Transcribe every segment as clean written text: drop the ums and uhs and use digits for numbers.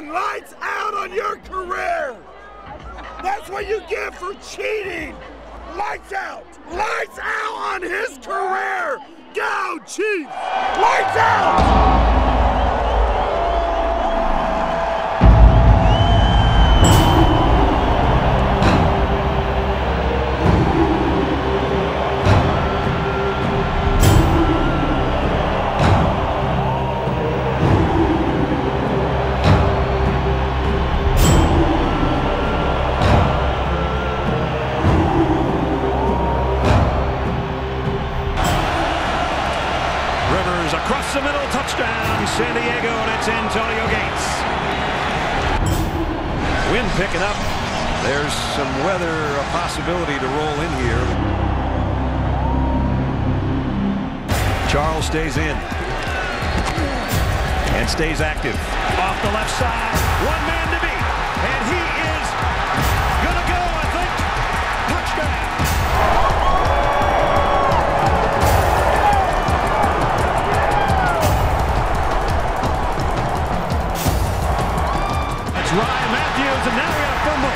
on! Lights out on your career! That's what you get for cheating! Lights out! Lights out on his career! Go, Chiefs! Lights out! Across the middle, touchdown, San Diego, and it's Antonio Gates. Wind picking up. There's some weather, a possibility to roll in here. Charles stays in and stays active. Off the left side, one man to beat, and he is gonna go, I think. Touchdown. Ryan Matthews, and now we got a fumble.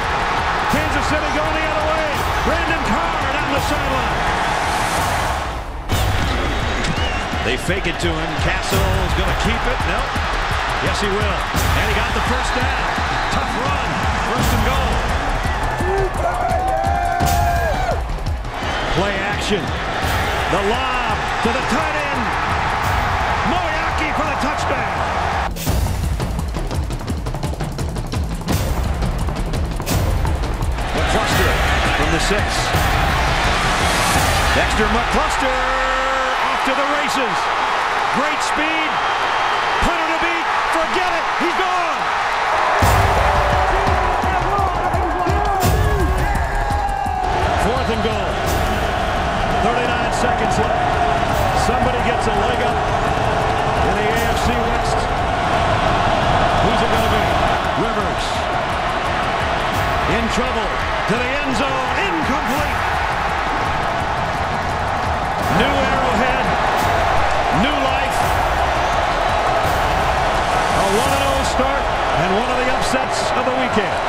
Kansas City going the other way. Brandon Carr down the sideline. They fake it to him. Castle's going to keep it. No. Yes, he will. And he got the first down. Tough run. First and goal. Play action. The lob to the tight end. Moyaki for the touchdown. From the 6. Dexter McCluster off to the races. Great speed. Punter to beat. Forget it. He's gone. Fourth and goal. 39 seconds left. Somebody gets a leg up in the AFC West. Who's it going to be? Rivers. In trouble. To the end zone, incomplete. New Arrowhead, new life. A 1-0 start and one of the upsets of the weekend.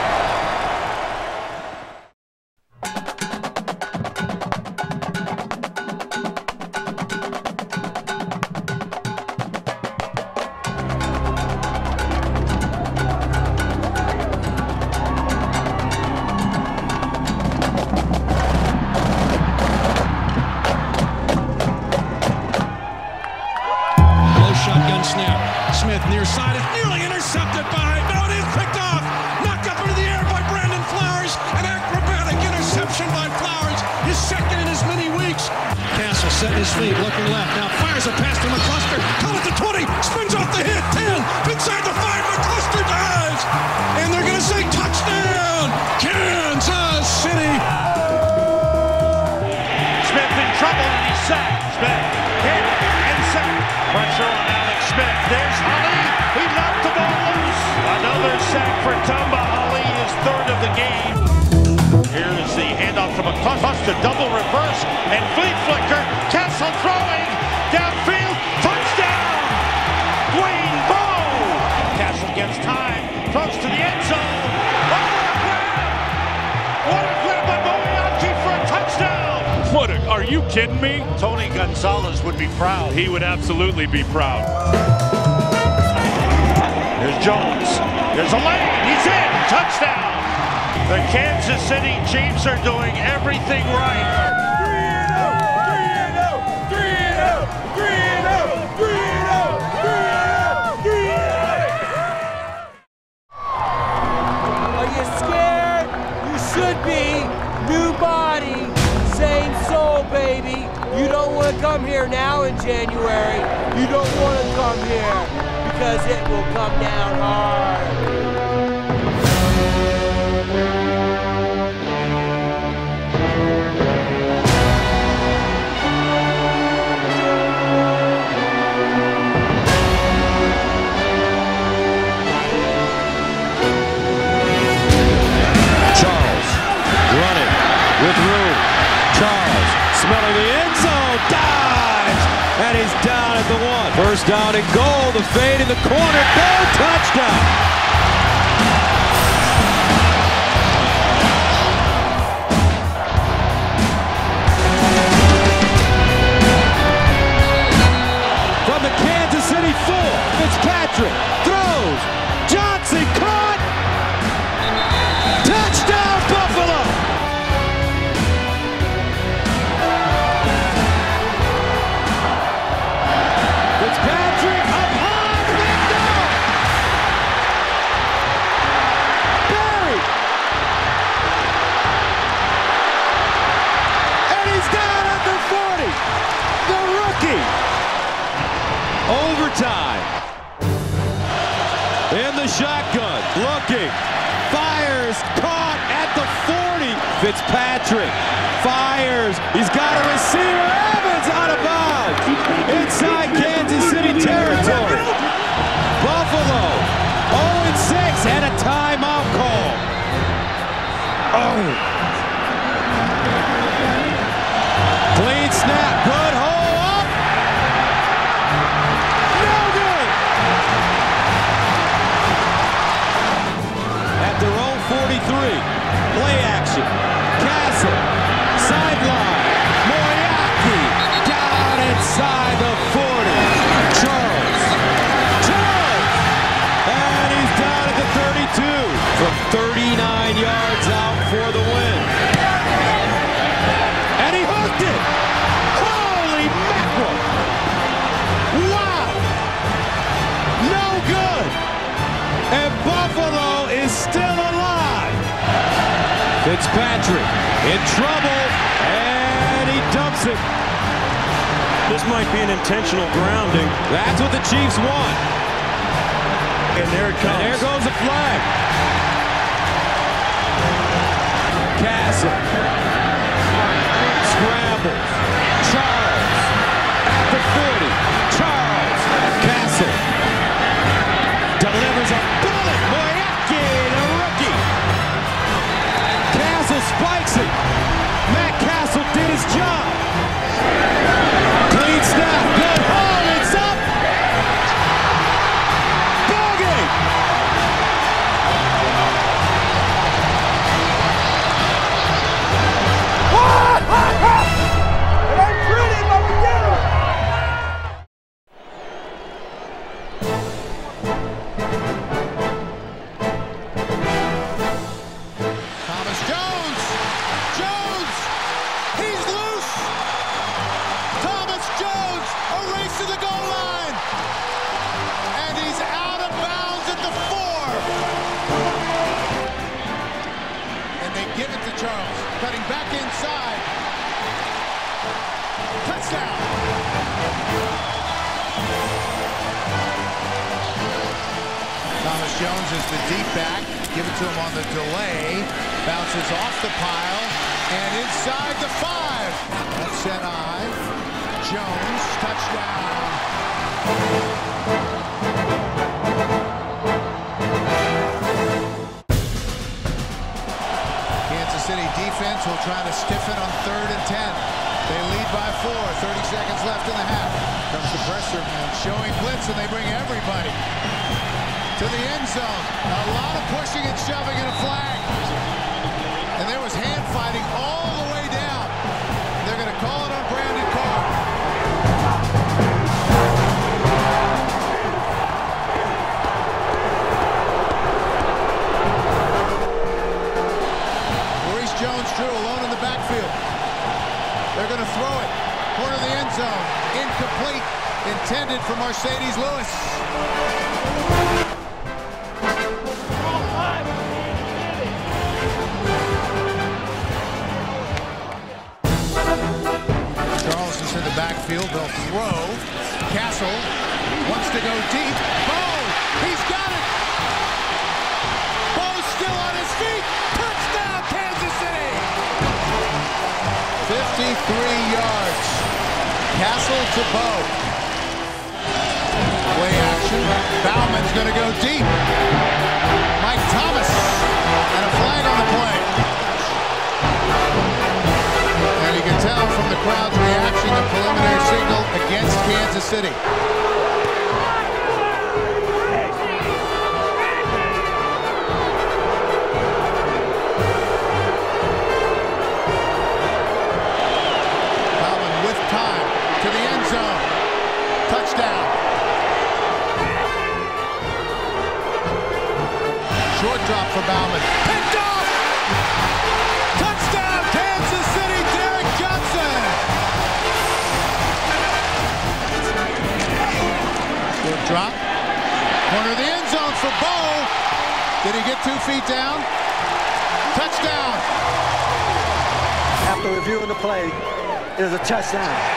Shotgun snap. Smith near side is nearly intercepted by. No, it is picked off. Knocked up into the air by Brandon Flowers. An acrobatic interception by Flowers. His second in as many weeks. Castle setting his feet, looking left. Now fires a pass to McCluster. Call it to 20. Spins off the hit. 10. Inside the 5. McCluster dives. And they're going to say touchdown. Kansas City. Smith in trouble and he's sacked. Smith hit and sacked. Pressure on Alex Smith. There's Holly. He knocked the ball loose. Another sack for Tumba. Holly is third of the game. Here is the handoff to McCluster. Double reverse and flea flicker. Castle throwing downfield. Touchdown. Dwayne Bowe. Castle gets time. Throws to the end zone. What a grab! What a grab by Moyaki for a touchdown! Are you kidding me? Tony Gonzalez would be proud. He would absolutely be proud. Here's Jones. There's a lane. He's in. Touchdown. The Kansas City Chiefs are doing everything right. 3-0, 3-0, 3-0, 3-0, 3-0, 3-0. Are you scared? You should be. New body. Same soul, baby. You don't want to come here now in January. You don't want to come here because it will come down hard. Charles running with room. Charles smelling the end zone, dives, and he's down at the 1. First down and goal, the fade in the corner, go, touchdown! the shotgun, looking, fires, caught at the 40. Fitzpatrick fires. He's got a receiver. Evans out of bounds. Inside Kansas City territory. Buffalo 0-6 and a timeout call. Oh. Clean snap, good hole up. No good. At their own 43, play action. Castle, sideline. Moriarty, down inside the 40. Charles, and he's down at the 32. From 39 yards out for the win. And he hooked it! Holy mackerel! Wow! No good! And Buffalo is still alive! Fitzpatrick in trouble, and he dumps it. This might be an intentional grounding. That's what the Chiefs want. And there it comes. And there goes the flag. Castle. Scrambles. Charles at the 40. Charles. Castle delivers a bullet. Moriarty, the rookie. Castle spikes it. Matt Castle did his job. Clean snap. Good hold. It's up. Ball game. Give it to Charles, cutting back inside. Touchdown. Thomas Jones is the deep back. Give it to him on the delay. Bounces off the pile and inside the 5. That's set eye. Jones, touchdown. City defense will try to stiffen on 3rd and 10. They lead by 4. 30 seconds left in the half. Comes the pressure and showing blitz, and they bring everybody to the end zone. A lot of pushing and shoving and a flag. And there was hand fighting all the way down. They're going to call it on Brandon Carr. Jones Drew alone in the backfield. They're going to throw it. Corner of the end zone. Incomplete. Intended for Mercedes Lewis. Charles is in the backfield. They'll throw. Castle wants to go deep. Bo! He's got it! Bo's still on his feet. Touchdown, Kansas City! 53 yards. Castle to Bo. Play action. Bauman's going to go deep. Mike Thomas. And a flag on the play. And you can tell from the crowd's reaction, the preliminary signal against Kansas City. Touchdown. Short drop for Bauman. Picked off! Touchdown, Kansas City, Derek Johnson! Short drop. Corner of the end zone for Bo. Did he get 2 feet down? Touchdown! After reviewing the play, it is a touchdown.